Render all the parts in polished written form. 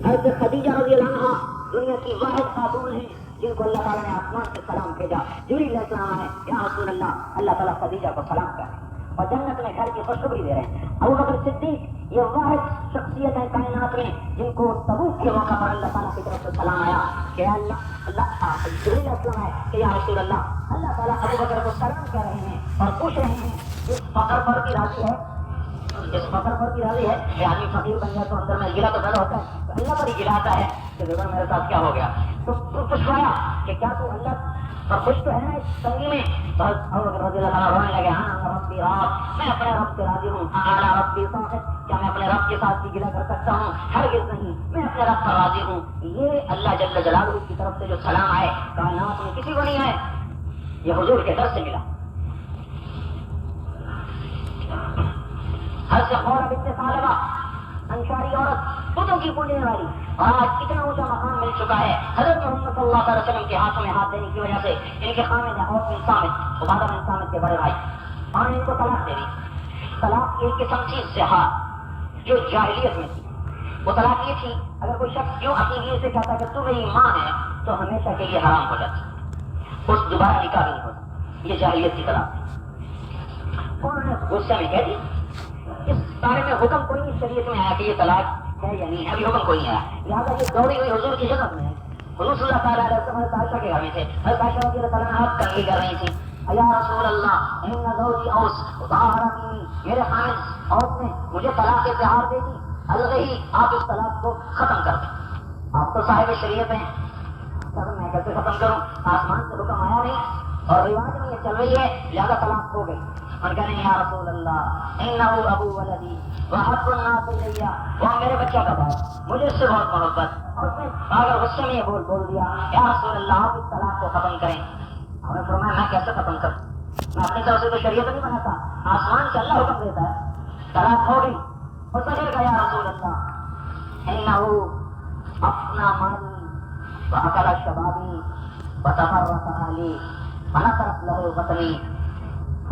حضرت خدیجہ رضی اللہ عنہا دنیا کی واحد خاتون ہیں جن کو اللہ تعالیٰ نے آسمان سے سلام بھیجا. جبریل علیہ السلام آئے, یا رسول اللہ تعالیٰ خدیجہ کو سلام کریں اور جنت میں گھر کی خوشخبری دے رہے ہیں. ابو بکر صدیق یہ واحد شخصیت ہے کائنات میں جن کو تبوک کے موقع پر اللہ تعالیٰ کی طرف سے سلام آیا کہ جبریل علیہ السلام آئے کہ یا رسول اللہ تعالیٰ ابو بکر کو سلام کر رہے ہیں اور پوچھ رہے ہیں اس فخر پر کی راضی ہے کہ آدمی فقیر بن گیا تو اندر میں گرا تو پیدا ہوتا ہے, تو اللہ پر ہی گراتا ہے کہ دیکھو میرے ساتھ کیا ہو گیا. تو پوچھوایا کہ کیا تو اللہ پر خوش تو ہے نا اس تنگی میں؟ تو ابو بکر رضی اللہ عنہ رونے لگے, ہاں ربی راض, میں اپنے رب سے راضی ہوں. اعلیٰ ربی صاحب, کیا میں اپنے رب کے ساتھ بھی گلا کر سکتا ہوں؟ ہرگز نہیں, میں اپنے رب پر راضی ہوں. یہ اللہ جل جلالہ کی طرف سے جو سلام آئے کائنات میں کسی کو نہیں آئے, یہ حضور کے در سے ملا. حضرت خولہ بنت ثعلبہ انصاری عورت, بتوں کی پوجنے والی, اور آج کتنا اونچا مقام مل چکا ہے حضرت محمد صلی اللہ علیہ وسلم کے ہاتھوں میں ہاتھ دینے کی وجہ سے. ان کے خامد ہیں عوف بن صامت, عبادہ بن صامت کے بڑے بھائی, اور ان کو طلاق دے دی. طلاق ایک قسم تھی زہار جو جاہلیت میں تھی. وہ طلاق یہ تھی, اگر کوئی شخص یوں اپنی بیوی سے کہتا کہ تو میری ماں ہے تو ہمیشہ کے لیے حرام ہو جاتی, اس دوبارہ نکاح بھی نہیں ہوتا. یہ جاہلیت کی طلاق تھی. انہوں نے غصے میں کہہ دی, اس بارے میں حکم کوئی نہیں شریعت میں آیا کہ یہ طلاق ہے یا نہیں, ابھی حکم کوئی نہیں آیا. لہٰذا یہ دوڑی ہوئی حضور کی خدمت میں, حضور صلی اللہ تعالیٰ علیہ وسلم حضرت عائشہ کے گھر میں تھے. حضرت عائشہ رضی اللہ عنہا کنگھی کر رہی تھی, یا رسول اللہ ان زوجی اوس ظاہر منی, میرے خامد اوس نے مجھے طلاق اظہار دے دی, الغی, آپ اس طلاق کو ختم کر دیں. آپ تو صاحب شریعت ہیں, میں کیسے ختم کروں؟ آسمان سے حکم آیا نہیں اور رواج میں یہ چل رہی ہے, لہٰذا طلاق ہو گئی. اور کہنے یا رسول اللہ انہو ابو ولدی وحب الناس الیہ, وہ میرے بچہ کا باپ, مجھے اس سے بہت محبت. اور اس نے اگر غصے میں یہ بول دیا یا رسول اللہ آپ اس طلاق کو ختم کریں. ہم نے فرمایا میں کیسے ختم کروں, میں اپنی طرف سے تو شریعت نہیں بناتا, آسمان سے اللہ حکم دیتا ہے. طلاق ہو گئی. اور سجر کا یا رسول اللہ انہو اپنا مانی واکل شبابی وتفرق اہلی فنصرت له بطنی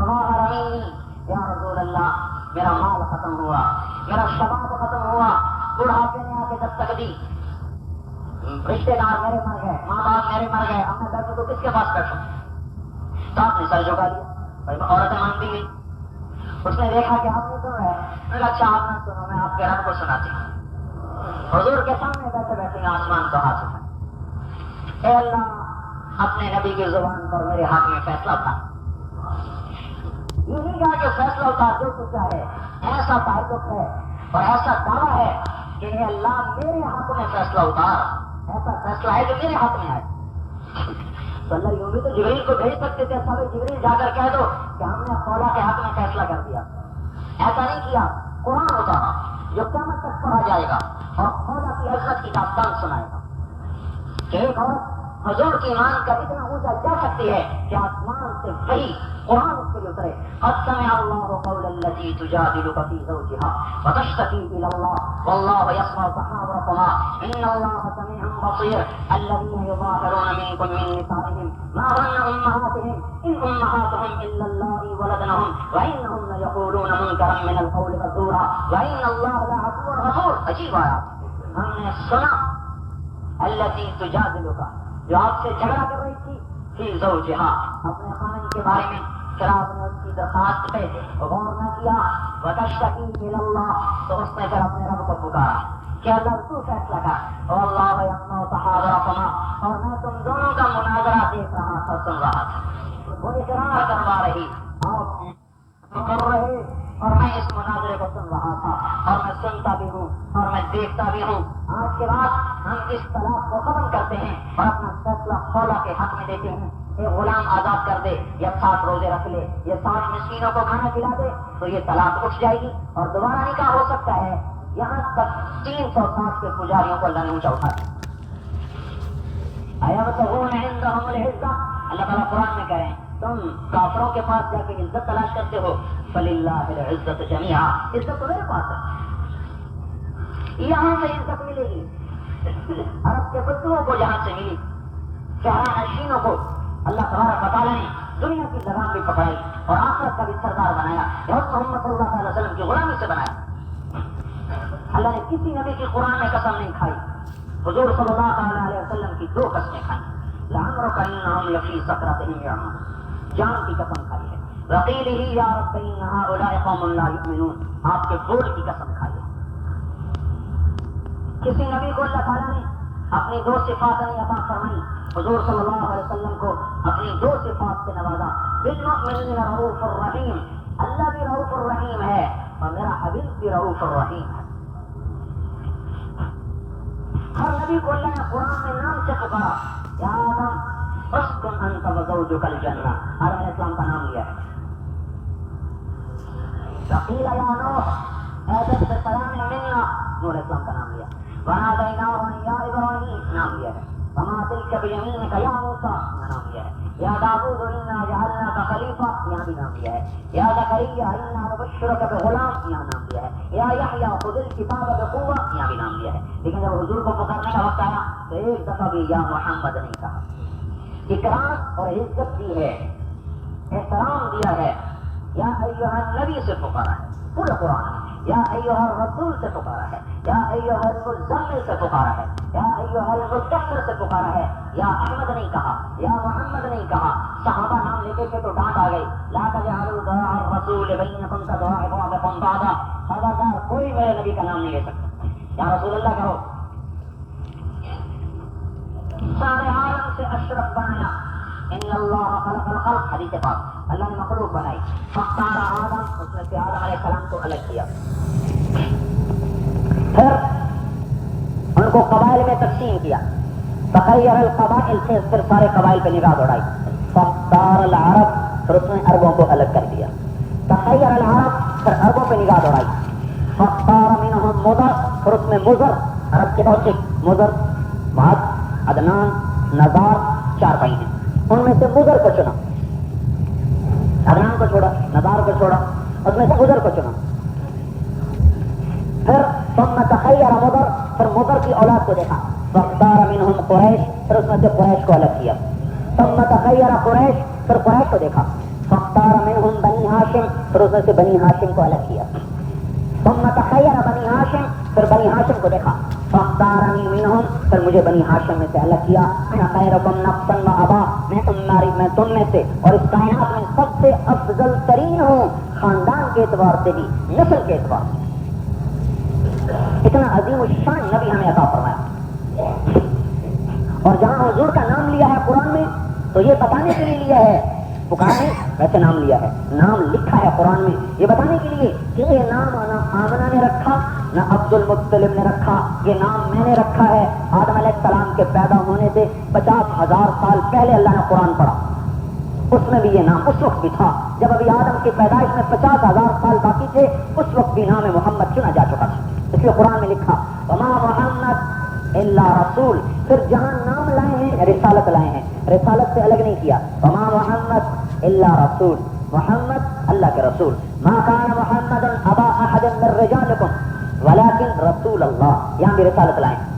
یا رسول اللہ, میرا مال ختم ہوا, میرا شباب ختم ہوا, بڑھاپے نے آ کے دستک دی, رشتے دار میرے مر گئے, ماں باپ میرے مر گئے, اب میں بیٹھوں تو کس کے پاس بیٹھوں؟ تو آپ نے سر جھکا دیا. عورتیں مانتی گئی. اس نے دیکھا کہ آپ نہیں سن رہے, میں نے کہا اچھا آپ نہ سنو, میں آپ کے رب کو سناتی ہوں. حضور کے سامنے بیٹھے آسمان کو ہاتھ اٹھائے, اے اللہ اپنے نبی کی زبان پر میرے ہاتھ میں فیصلہ تھا. یہ نہیں کہا کہ فیصلہ اتار جو کچھ ہے, ایسا تعلق ہے اور ایسا دعویٰ ہے کہ اے اللہ میرے ہاتھ میں فیصلہ اتار, ایسا فیصلہ ہے جو میرے ہاتھ میں آئے. تو اللہ یوں بھی تو جبریل کو بھیج سکتے تھے, سب جبریل جا کر کہہ دو کہ ہم نے خولہ کے حق میں فیصلہ کر دیا. ایسا نہیں کیا, قرآن اتارا جو قیامت تک پڑھا جائے گا اور خولہ کی عزت کی داستان سنائے گا کہ ایک عورت حضور کی ایمان کا اتنا اونچا جا سکتی ہے کہ آسمان سے وہی قرآن اس کے لیے اترے. قد سمع اللہ قول التي تجادلك في زوجها وتشتكي الى الله والله يسمع تحاوركما ان الله سميع بصير. الذين يظاهرون منكم من نسائهم ما هن امهاتهم ان امهاتهم الا اللائي ولدنهم وانهم ليقولون منكرا من القول وزورا وان الله لعفو غفور. عجیب آیات ہم نے سنا, التي تجادلك جو آپ سے جھگڑا کر رہی تھی, فی زوجها اپنے خاوند کے بارے میں, پھر آپ نے اس کی درخواست پہ غور نہ کیا, وتشتکی الی اللہ, تو اس نے پھر اپنے رب کو پکارا کہ اللہ تو فیصلہ کر, واللہ یسمع تحاورکما, اور میں تم دونوں کا مناظرہ دیکھ رہا تھا, سن رہا تھا. وہ اقرار کروا رہی, آپ کر رہے, اور میں اس مناظرے کو سن رہا تھا, اور میں سنتا بھی ہوں اور میں دیکھتا بھی ہوں. آج کے بعد ہم اس طلاق کو ختم کرتے ہیں اور اپنا فیصلہ خولہ کے حق میں دیتے ہیں. ایک غلام آزاد کر دے یا 60 روزے رکھ لے یا 60 مسکینوں کو کھانا کھلا دے تو یہ طلاق اٹھ جائے گی اور دوبارہ نکاح ہو سکتا ہے. یہاں تک 360 کے پجاریوں کو اللہ نے اونچا اٹھا دیا. ایبتغون عندهم العزة, اللہ تعالیٰ قرآن میں کہہ رہے ہیں تم کافروں کے پاس جا کے عزت تلاش کرتے ہو, فللہ العزت جمیعا, عزت تو میرے پاس ہے. یہاں سے عزت ملے گی, عرب کے بدوؤں کو جہاں سے ملی, شہرا نشینوں کو اللہ تبارک و تعالیٰ نے دنیا کی لگام بھی پکڑائی اور آخرت کا بھی سردار بنایا, اور محمد صلی اللہ علیہ وسلم کی غلامی سے بنایا. اللہ نے کسی نبی کی قرآن میں قسم نہیں کھائی حضور صلی اللہ علیہ وسلم کی دو قسمیں کھائیں. لعمرک انہم لفی سکرتہم یعمہون, جان کی قسم کھائی ہے. وقیلہ یا رب ان ہؤلاء قوم لا یؤمنون, آپ کے بول کی قسم کھائی ہے. کسی نبی کو اللہ تعالیٰ نے اپنی دو صفات نہیں عطا فرمائی. حضور صلی اللہ علیہ وسلم کو اپنی دو صفات سے نوازا. بالمؤمنین رؤوف الرحیم, اللہ بھی رؤوف الرحیم ہے اور میرا حبیب بھی رؤوف الرحیم ہے. ہر نبی کو اللہ نے قرآن میں نام سے پکارا. یا آدم اسکن انت وزوجک الجنہ, آدم علیہ السلام کا نام لیا ہے. وقیل یا نوح اعزت بسلام منا, نوح علیہ السلام کا نام لیا. ونادیناہ یا ابراہیم, نام لیا ہے. وما تلک بیمینک یا موسیٰ, نام لیا ہے. یا داؤد انا جعلناک خلیفہ, یہاں بھی نام لیا ہے. یا زکریا انا نبشرک بغلام, یہاں نام لیا ہے. یا یحییٰ خذ الکتاب بقوہ, یہاں بھی نام لیا ہے. لیکن جب حضور کو پکارنے کا وقت آیا تو ایک دفعہ بھی یا محمد نہیں کہا. اکرام اور عزت دی ہے, احترام دیا ہے. یا ایھا النبی سے پکارا ہے پورے قرآن میں. یا ایھا الرسول سے پکارا ہے. یا ایھا المزمل سے پکارا ہے. یا ایھا المدثر سے پکارا ہے. یا احمد نہیں کہا, یا محمد نہیں کہا. صحابہ نام لے کے تو ڈانٹ آ گئی. لا تجعلوا دعاء الرسول بینکم کدعاء بعضکم بعضا, خبردار کوئی میرے نبی کا نام نہیں لے سکتا. یا رسول اللہ کہو. سارے عالم سے اشرف بنایا. ان اللہ خلق الخلق, حدیث پاک, اللہ نے مخلوق بنائی. فاختار آدم, اس میں سے آدم علیہ السلام کو الگ کیا. پھر ان کو قبائل میں تقسیم کیا. تخیر القبائل, پھر سارے قبائل پہ نگاہ دوڑائی. فاختار العرب, پھر اس نے عربوں کو الگ کر دیا. تخیر العرب, پھر عربوں پہ نگاہ دوڑائی. فاختار منہم مضر, پھر اس میں مضر, عرب کے بہت سے مضر, معد, عدنان, نزار, چار بھائی ہیں. ان میں سے مضر کو چنا, عدنان کو چھوڑا, نزار کو چھوڑا, اس میں سے مضر کو چنا. پھر ثم تخیر مضر, پھر مضر کی اولاد کو دیکھا. فاختار منہم قریش, پھر اس میں سے قریش کو الگ کیا. ثم تخیر قریش, پھر قریش کو دیکھا. فاختار منہم بنی ہاشم, پھر اس میں سے بنی ہاشم کو الگ کیا. ثم تخیر بنی ہاشم, پھر بنی ہاشم کو دیکھا. فاختارنی منہم, پھر مجھے بنی ہاشم میں سے الگ کیا. انا خیرکم نفسا و ابا, میں تم میں سے اور اس کائنات میں سب سے افضل ترین ہوں, خاندان کے اعتبار سے بھی, نسل کے اعتبار سے. اتنا عظیم الشان نبی ہمیں عطا فرمایا. اور جہاں حضور کا نام لیا ہے قرآن میں تو یہ بتانے کے لیے لیا ہے, پکارنے ویسے نام لیا ہے, نام لکھا ہے قرآن میں یہ بتانے کے لیے کہ یہ نام نہ آمنہ نے رکھا, نہ عبد المطلب نے رکھا, یہ نام میں نے رکھا ہے. آدم علیہ السلام کے پیدا ہونے سے 50,000 سال پہلے اللہ نے قرآن پڑھا, اس میں بھی یہ نام اس وقت بھی تھا جب ابھی آدم کی پیدائش میں 50,000 سال باقی تھے, اس وقت بھی نام محمد چنا جا چکا تھا. اس لیے قرآن میں لکھا وما محمد الا رسول. پھر جہاں نام لائے ہیں رسالت لائے ہیں, رسالت سے الگ نہیں کیا. وما محمد الا رسول, محمد اللہ کے رسول. ما کان محمد ابا احد من رجالکم ولکن رسول اللہ, یہاں بھی رسالت لائے ہیں.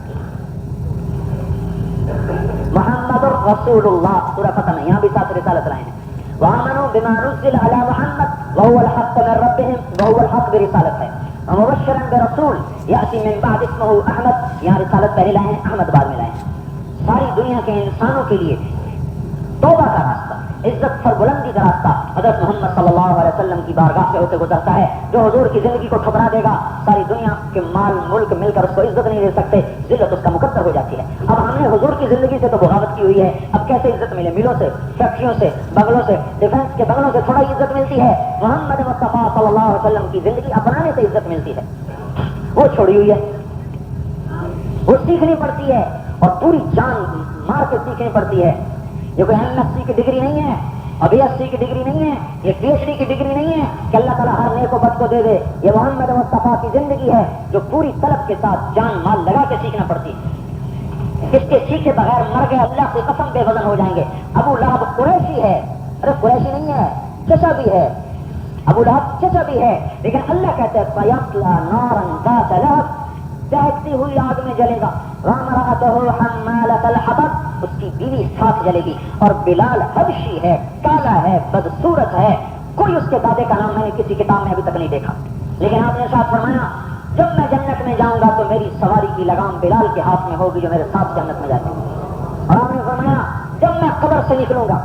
محمد رسول اللہ, سورہ فتح میں یہاں بھی ساتھ رسالت لائے ہیں. وآمنوا بما نزل على محمد وهو الحق من ربهم وهو الحق برسالت ہے. ومبشرا برسول یأتی من بعد اسمه احمد, یہاں رسالت پہلے لائے ہیں, احمد بعد میں لائے ہیں. ساری دنیا کے انسانوں کے لیے توبہ کا راستہ, عزت سربلندی کا راستہ حضرت محمد صلی اللہ علیہ وسلم کی بارگاہ سے ہوتے گزرتا ہے. جو حضور کی زندگی کو ٹھکرا دے گا, ساری دنیا کے مال ملک مل کر اس کو عزت نہیں دے سکتے, ذلت اس کا مقدر ہو جاتی ہے. اب ہم نے حضور کی زندگی سے تو بغاوت کی ہوئی ہے, اب کیسے عزت ملے؟ ملوں سے, فیکٹریوں سے, بنگلوں سے, ڈیفینس کے بنگلوں سے تھوڑا عزت ملتی ہے. محمد مصطفیٰ صلی اللہ علیہ وسلم کی زندگی اپنانے سے عزت ملتی ہے. وہ چھوڑی ہوئی ہے, وہ سیکھنی پڑتی ہے اور پوری جان مار کے سیکھنی پڑتی ہے. یہ کوئی MSc کی ڈگری نہیں ہے, اور BSc کی ڈگری نہیں ہے, یہ PhD کی ڈگری نہیں ہے کہ اللہ تعالیٰ ہر نیک و بد کو دے دے. یہ محمد مصطفیٰ کی زندگی ہے جو پوری طلب کے ساتھ جان مال لگا کے سیکھنا پڑتی ہے. اس کے سیکھے بغیر مر گئے اللہ کی قسم بے وزن ہو جائیں گے. ابو لہب قریشی ہے, ارے قریشی نہیں ہے, چچا بھی ہے, ابو لہب چچا بھی ہے, لیکن اللہ کہتے ہیں فَيَصْلَىٰ نَارًا ذَاتَ لَهَبٍ, دہتی ہوئی آگ میں جلے گا. وَامْرَأَتُهُ حَمَّالَةَ الْحَطَبِ, اس کی بیوی ساتھ جلے گی. اور بلال حبشی ہے, کالا ہے, بدصورت ہے, کوئی اس کے دادے کا نام میں نے کسی کتاب میں ابھی تک نہیں دیکھا. لیکن آپ نے ساتھ فرمایا جب میں جنت میں جاؤں گا تو میری سواری کی لگام بلال کے ہاتھ میں ہوگی جو میرے ساتھ جنت میں جاتے ہیں. اور آپ نے فرمایا جب میں قبر سے نکلوں گا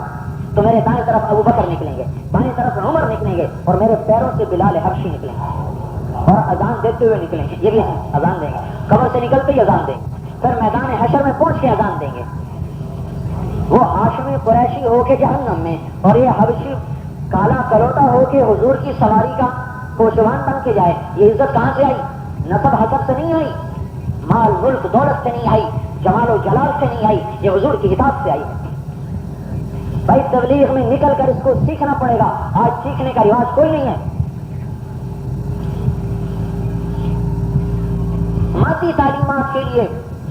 تو میرے دائیں طرف ابو بکر نکلیں گے, بائیں طرف عمر نکلیں گے, اور میرے پیروں سے بلال حبشی نکلیں گے اور اذان دیتے ہوئے نکلیں گے. یہ بھی اذان دیں گے, قبر سے نکلتے ہی اذان دیں گے, پھر میدان حشر میں پہنچ کے اذان دیں گے. وہ ہاشمی قریشی ہو کے جہنم میں, اور یہ حبشی کالا کلوٹا ہو کے حضور کی سواری کا کوشوان بن کے جائے. یہ عزت کہاں سے آئی؟ نسب حسب سے نہیں آئی, مال ملک دولت سے نہیں آئی, جمال و جلال سے نہیں آئی, یہ حضور کی کتاب سے آئی. بھائی تبلیغ میں نکل کر اس کو سیکھنا پڑے گا. آج سیکھنے کا رواج کوئی نہیں ہے. مادی تعلیمات کے لیے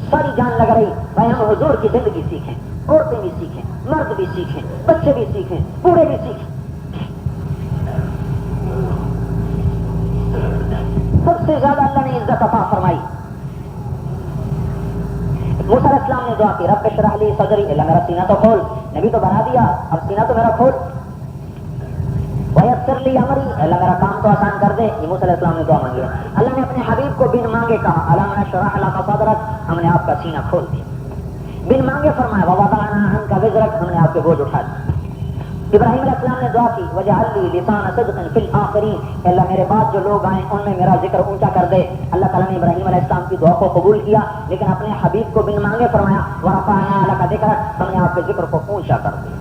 ساری جان لگ رہی. بھائی ہم حضور کی زندگی سیکھیں, عورتیں بھی سیکھیں, مرد بھی سیکھیں, بچے بھی سیکھیں, بوڑھے بھی سیکھیں. سب سے زیادہ اللہ نے عزت عطا فرمائی. موسیٰ علیہ السلام نے دعا کی رب اشرح لی صدری, اللہ میرا سینہ تو کھول. نبی تو بنا دیا, اب سینہ تو میرا کھول. ویسر لی امری, اللہ میرا کام تو آسان کر دے. یہ موسیٰ علیہ السلام نے دعا مانگی ہے. اللہ نے اپنے حبیب کو بن مانگے کہا الم نشرح لک صدرک, ہم نے آپ کا سینہ کھول دیا. بن مانگے فرمایا ووضعنا عنک وزرک, ہم نے آپ کے بوجھ اٹھا دیا. ابراہیم علیہ السلام نے دعا کی وجعل لی لسان صدق فی الآخرین, اللہ میرے بعد جو لوگ آئیں ان میں میرا ذکر اونچا کر دے. اللہ تعالیٰ نے ابراہیم علیہ السلام کی دعا کو قبول کیا, لیکن اپنے حبیب کو بن مانگے فرمایا ورفعنا لک ذکرک, ہم نے آپ کے ذکر کو اونچا کر دیا.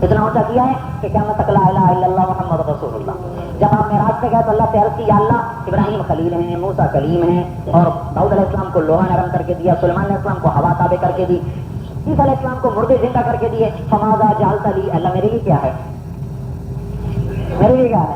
اتنا اونچا کیا ہے کہ قیامت تک لا الہ الا اللہ محمد رسول اللہ. جب آپ معراج پہ گئے تو اللہ سے عرض کی یا اللہ ابراہیم خلیل ہیں, موسیٰ کلیم ہیں, اور داؤد علیہ السلام کو لوہا نرم کر کے دیا, سلیمان علیہ السلام کو ہوا تابع کر کے دی, عیسیٰ علیہ السلام کو مردے زندہ کر کے دیے. فماذا جعلت لی, اللہ میرے لیے کیا ہے, میرے لیے کیا ہے.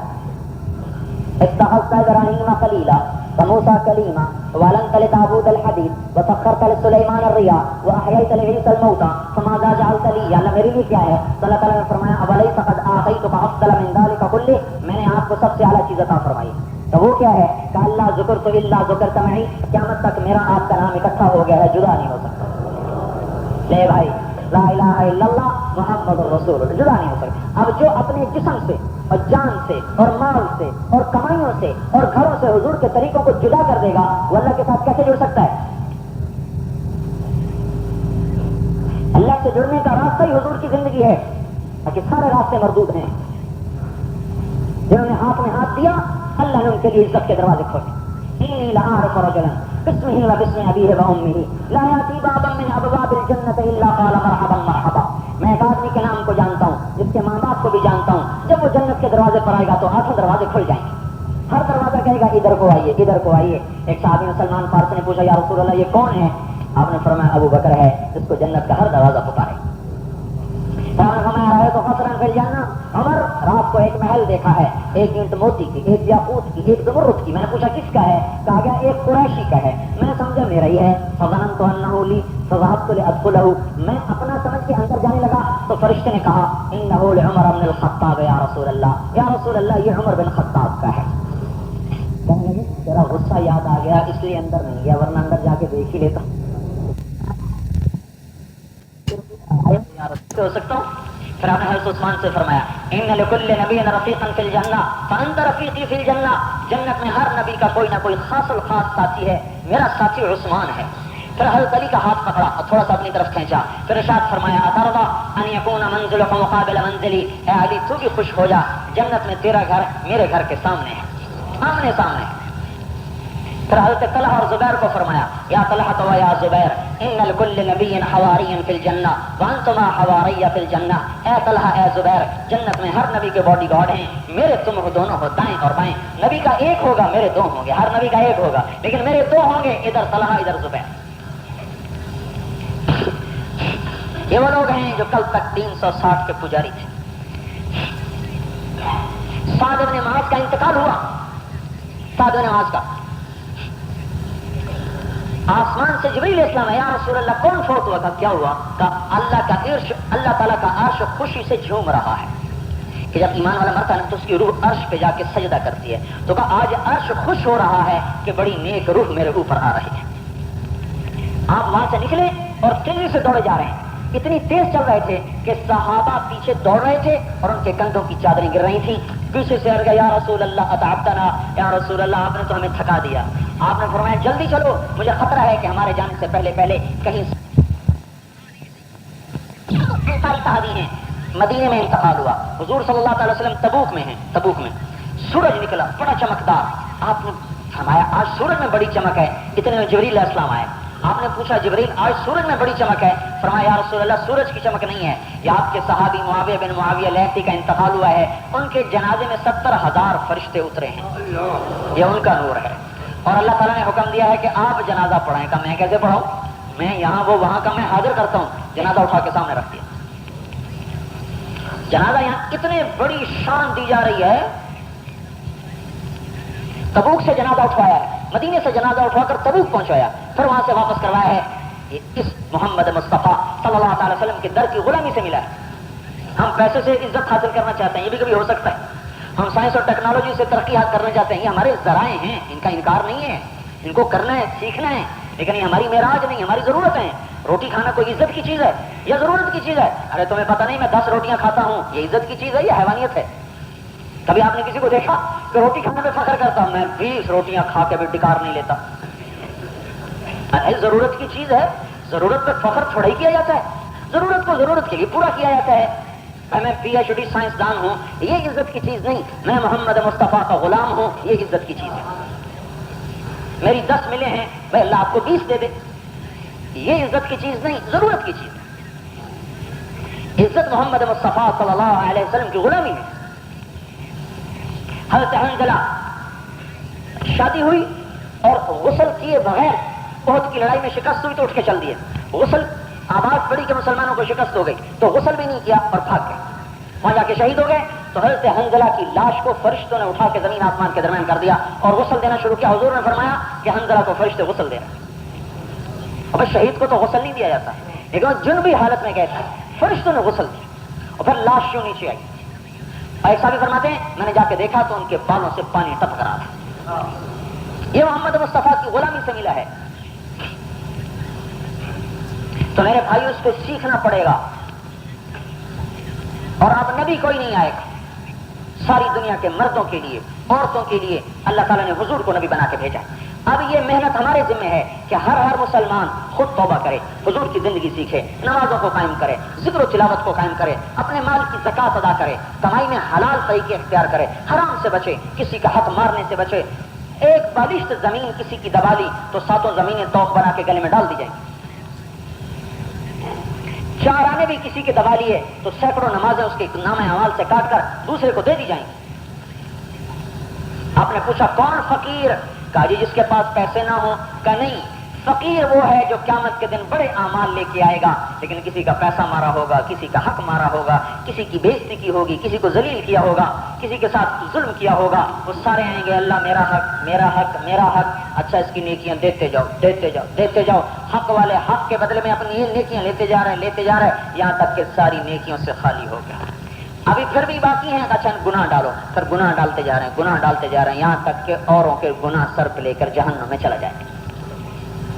اتخذت ابراہیم خلیلا وموسیٰ کلیما وَلَنْتَ لِتَعْبُودَ الْحَدِيدَ وَسَخَّرْتَ لِسُلَيْمَانَ الرِّيَاحَ وَأَحْيَيْتَ لِعِيسَى الْمَوْتَى فَمَاذَا جَعَلْتَ لِي, اللہ میرے لیے کیا ہے. تو اللہ تعالیٰ نے فرمایا أَوَلَيْسَ قَدْ آتَيْتُكَ أَفْضَلَ مِنْ ذَلِكَ كُلِّهِ, میں نے آپ کو سب سے اعلیٰ چیز عطا فرمائی. تو وہ کیا ہے کہ اللہ ذکر تو اللہ ذکر تمہی, قیامت تک میرا آپ کا نام اکٹھا ہو گیا ہے, جدا نہیں ہو سکتا. لے بھائی لا الہ الا اللہ محمد رسول اللہ, جدا نہیں ہو سکتا. اب جو اپنے جسم سے اور جان سے اور مال سے اور کمائیوں سے اور گھروں سے حضور کے طریقوں کو جدا کر دے گا, وہ اللہ کے ساتھ کیسے جڑ سکتا ہے. اللہ سے جڑنے کا راستہ ہی حضور کی زندگی ہے, باقی سارے راستے مردود ہیں. جنہوں نے ہاتھ میں ہاتھ دیا اللہ نے ان کے لیے عزت کے دروازے کھولے. إني لأعرف رجلا باسمه وباسم أبيه وأمه لا يأتي بابا من أبواب الجنة إلا قال مرحبا مرحبا. میں ایک آدمی کے نام کو جانتا ہوں جس کے ماں باپ کو بھی جانتا ہوں, جب وہ جنت کے دروازے پر آئے گا تو 8 دروازے کھل جائیں گے. ہر دروازہ کہے گا ادھر کو آئیے, ادھر کو آئیے. ایک صحابی نے سلمان فارسی نے پوچھا یا رسول اللہ یہ کون ہے؟ آپ نے فرمایا ابو بکر ہے جس کو جنت کا ہر دروازہ پکارے. ہمارا ہے تو خسران پھر جانا. عمر رات کو ایک محل دیکھا ہے, ایک اینٹ موتی کی, ایک یاقوت کی, ایک زمرد کی. میں نے پوچھا کس کا ہے؟ کہا گیا ایک قریشی کا ہے. میں نے سمجھا میرا ہی ہے. فظننت انه لي فذهبت لادخله, میں اپنا سمجھ کے اندر جانے لگا تو فرشتے نے کہا انه لعمر بن الخطاب یا رسول اللہ, یا رسول اللہ یہ عمر بن خطاب کا ہے. کہنے لگے تیرا غصہ یاد آ گیا اس لیے اندر نہیں گیا, ورنہ اندر جا کے دیکھ ہی لیتا. ہو سکتا ہوں. پھر آپ نے حضرت عثمان سے فرمایا ان لکل نبی رفیقا فی الجنہ فانت رفیقی فی الجنہ, جنت میں ہر نبی کا کوئی نہ کوئی خاص الخاص ساتھی ہے, میرا ساتھی عثمان ہے. پھر حضرت علی کا ہاتھ پکڑا اور تھوڑا سا اپنی طرف کھینچا, پھر ارشاد فرمایا اترضى ان یکون منزلک مقابل منزلی, اے علی تو بھی خوش ہو جا, جنت میں تیرا گھر میرے گھر کے سامنے ہے, آمنے سامنے. پھر حضرت طلحہ اور زبیر کو فرمایا یا طلحہ و یا زبیر ان لکل نبی حواری فی الجنہ وانتما حواریہ فی الجنہ. اے طلحہ اے زبیر, جنت میں ہر نبی کے باڈی گارڈ ہیں, میرے تم دونوں ہو دائیں اور بائیں. نبی کا ایک ہوگا میرے 2 ہوں گے, ہر نبی کا ایک ہوگا لیکن میرے 2 ہوں گے, ادھر طلحہ ادھر زبیر. یہ وہ لوگ ہیں جو کل تک 360 کے پجاری تھے. سعد بن معاذ کا انتقال ہوا. سعد بن معاذ کا آسمان سے جبریل علیہ السلام یا رسول اللہ کون فوت ہوا تھا, کیا ہوا؟ کہا اللہ کا عرش, اللہ تعالیٰ کا عرش خوشی سے جھوم رہا ہے کہ جب ایمان والا مرتا ہے تو اس کی روح عرش پہ جا کے سجدہ کرتی ہے. تو کہا آج عرش خوش ہو رہا ہے کہ بڑی نیک روح میرے اوپر آ رہی ہے. آپ وہاں سے نکلے اور تیزی سے دوڑے جا رہے ہیں. اتنی تیز چل رہے تھے کہ صحابہ پیچھے دوڑ رہے تھے اور ان کے کندھوں کی چادریں گر رہی تھیں. پیچھے سے عرض کیا یا رسول اللہ اتعبتنا، یا رسول اللہ آپ نے تو ہمیں تھکا دیا. آپ نے فرمایا جلدی چلو، مجھے خطرہ ہے کہ ہمارے جانے سے پہلے کہیں صحابی ہیں. مدینے میں انتقال ہوا. حضور صلی اللہ علیہ وسلم تبوک میں ہیں. تبوک میں سورج نکلا بڑا چمکدار. آپ نے فرمایا آج سورج میں بڑی چمک ہے. اتنے میں جبریل علیہ السلام آئے. آپ نے پوچھا جبریل آج سورج میں بڑی چمک ہے؟ فرمایا یا رسول اللہ سورج کی چمک نہیں ہے، یہ آپ کے صحابی معاویہ بن معاویہ لیثی کا انتقال ہوا ہے، ان کے جنازے میں 70,000 فرشتے اترے ہیں، یہ ان کا نور ہے. اور اللہ تعالیٰ نے حکم دیا ہے کہ آپ جنازہ پڑھائیں. کہ میں کیسے پڑھاؤں؟ میں یہاں وہ وہاں کا میں حاضر کرتا ہوں. جنازہ اٹھا کے سامنے رکھ دیا. جنازہ یہاں اتنے بڑی شان دی جا رہی ہے. تبوک سے جنازہ اٹھوایا ہے، مدینے سے جنازہ اٹھوا کر تبوک پہنچایا، پھر وہاں سے واپس کروایا ہے. اس محمد مصطفیٰ صلی اللہ تعالی وسلم کے در کی غلامی سے ملا ہے. ہم پیسے سے عزت حاصل کرنا چاہتے ہیں، یہ بھی کبھی ہو سکتا ہے. ہم سائنس اور ٹیکنالوجی سے ترقی حاصل کرنا چاہتے ہیں، یہ ہمارے ذرائع ہیں، ان کا انکار نہیں ہے، ان کو کرنا ہے، سیکھنا ہے، لیکن یہ ہماری معراج نہیں، ہماری ضرورت ہے. روٹی کھانا کوئی عزت کی چیز ہے یا ضرورت کی چیز ہے؟ ارے تمہیں پتہ نہیں میں 10 روٹیاں کھاتا ہوں، یہ عزت کی چیز ہے یا حیوانیت ہے؟ کبھی آپ نے کسی کو دیکھا کہ روٹی کھانے پہ فخر کرتا ہوں میں 20 روٹیاں کھا کے بھی ڈکار نہیں لیتا؟ ضرورت کی چیز ہے، ضرورت پہ فخر تھوڑا ہی کیا جاتا ہے. ضرورت کو ضرورت کے لیے پورا کیا جاتا ہے. میں PhD سائنسدان ہوں، یہ عزت کی چیز نہیں. میں محمد مصطفیٰ کا غلام ہوں، یہ عزت کی چیز ہے. میری 10 ملے ہیں، بھائی اللہ آپ کو 20 دے دے، یہ عزت کی چیز نہیں، ضرورت کی چیز ہے. عزت محمد مصطفیٰ صلی اللہ علیہ وسلم کی غلامی میں. حضرت حنظلہ شادی ہوئی اور غسل کیے بغیر احد کی لڑائی میں شکست ہوئی تو اٹھ کے چل دیے. غسل آواز پڑی کہ مسلمانوں کو شکست ہو گئی تو غسل بھی نہیں کیا اور بھاگ گئے. وہاں جا کے شہید ہو گئے تو حضرت حنظلہ کی لاش کو فرشتوں نے اٹھا کے زمین آسمان کے درمیان کر دیا اور غسل دینا شروع کیا. حضور نے فرمایا کہ حنظلہ کو فرشتے غسل دے رہے. اب شہید کو تو غسل نہیں دیا جاتا، لیکن وہ جنبی حالت میں گئے تھے، فرشتوں نے غسل دیا اور پھر لاش کیوں نیچے آئی. اور ایک صحابی فرماتے ہیں میں نے جا کے دیکھا تو ان کے بالوں سے پانی ٹپک رہا تھا. یہ محمد مصطفیٰ کی غلامی سے ملا ہے. تو میرے بھائی اس کو سیکھنا پڑے گا. اور اب نبی کوئی نہیں آئے گا، ساری دنیا کے مردوں کے لیے عورتوں کے لیے اللہ تعالیٰ نے حضور کو نبی بنا کے بھیجا. اب یہ محنت ہمارے ذمہ ہے کہ ہر مسلمان خود توبہ کرے، حضور کی زندگی سیکھے، نمازوں کو قائم کرے، ذکر و تلاوت کو قائم کرے، اپنے مال کی زکات ادا کرے، کمائی میں حلال طریقے اختیار کرے، حرام سے بچے، کسی کا حق مارنے سے بچے. ایک بالشت زمین کسی کی دبا لی تو 7 زمینیں توق بنا کے گلے میں ڈال دی جائیں گی. 4 آنے بھی کسی کے دبا لیے تو سینکڑوں نمازیں اس کے نامہ اعمال سے کاٹ کر دوسرے کو دے دی جائیں گی. آپ نے پوچھا کون فقیر؟ کہا جی جس کے پاس پیسے نہ ہوں. کہا نہیں، فقیر وہ ہے جو قیامت کے دن بڑے اعمال لے کے آئے گا لیکن کسی کا پیسہ مارا ہوگا، کسی کا حق مارا ہوگا، کسی کی بےزتی کی ہوگی، کسی کو ذلیل کیا ہوگا، کسی کے ساتھ ظلم کیا ہوگا. وہ سارے آئیں گے اللہ میرا حق میرا حق میرا حق. اچھا اس کی نیکیاں دیتے جاؤ دیتے جاؤ دیتے جاؤ. حق والے حق کے بدلے میں اپنی یہ نیکیاں لیتے جا رہے یہاں تک کہ ساری نیکیوں سے خالی ہو گیا. ابھی پھر بھی باقی ہیں. اچھا گناہ ڈالو، پھر گناہ ڈالتے جا رہے ہیں یہاں تک کہ اوروں کے گناہ سر پہ لے کر جہنم میں چلا جائے.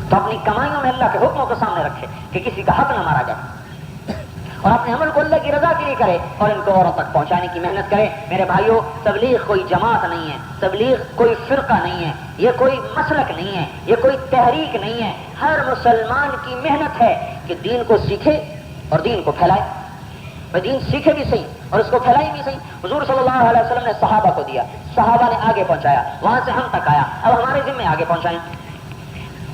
تو اپنی کمائیوں میں اللہ کے حکموں کو سامنے رکھے کہ کسی کا حق نہ مارا جائے اور اپنے عمل کو اللہ کی رضا کے لیے کرے اور ان کو اوروں تک پہنچانے کی محنت کرے. میرے بھائیوں تبلیغ کوئی جماعت نہیں ہے، تبلیغ کوئی فرقہ نہیں ہے، یہ کوئی مسلک نہیں ہے، یہ کوئی تحریک نہیں ہے. ہر مسلمان کی محنت ہے کہ دین کو سیکھے اور دین کو پھیلائے. دین سیکھے بھی صحیح اور اس کو پھیلائے بھی صحیح. حضور صلی اللہ علیہ وسلم نے صحابہ کو دیا، صحابہ نے آگے پہنچایا، وہاں سے ہم تک آیا، اب ہمارے ذمہ آگے پہنچائیں.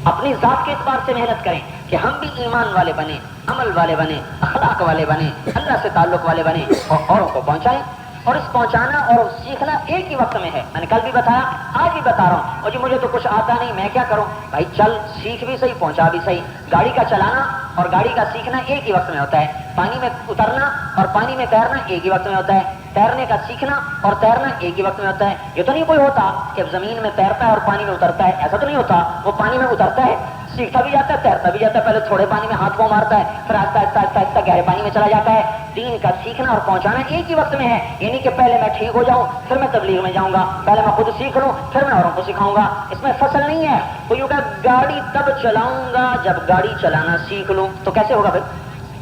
اپنی ذات کے اعتبار سے محنت کریں کہ ہم بھی ایمان والے بنے، عمل والے بنے، اخلاق والے بنے، اللہ سے تعلق والے بنے اور اوروں کو پہنچائیں. اور اس پہنچانا اور سیکھنا ایک ہی وقت میں ہے. میں نے کل بھی بتایا، آج بھی بتا رہا ہوں. اور جی مجھے تو کچھ آتا نہیں، میں کیا کروں؟ بھائی چل، سیکھ بھی صحیح، پہنچا بھی صحیح. گاڑی کا چلانا اور گاڑی کا سیکھنا ایک ہی وقت میں ہوتا ہے. پانی میں اترنا اور پانی میں تیرنا ایک ہی وقت میں ہوتا ہے. تیرنے کا سیکھنا اور تیرنا ایک ہی وقت میں ہوتا ہے. یہ تو نہیں کوئی ہوتا کہ زمین میں تیرتا ہے اور پانی میں اترتا ہے، ایسا تو نہیں ہوتا. وہ پانی میں اترتا ہے، سیکھتا بھی جاتا ہے، تیرتا بھی جاتا ہے. پہلے تھوڑے پانی میں ہاتھ پاؤں مارتا ہے، پھر آہستہ آہستہ گہرے پانی میں چلا جاتا ہے. دین کا سیکھنا اور پہنچانا ایک ہی وقت میں ہے. یعنی کہ پہلے میں ٹھیک ہو جاؤں پھر میں تبلیغ میں جاؤں گا، پہلے میں خود سیکھ لوں پھر میں اوروں کو سکھاؤں گا. اس میں فصل نہیں ہے. کوئی ہوگا گاڑی تب چلاؤں گا جب گاڑی چلانا سیکھ لوں، تو کیسے ہوگا بھائی؟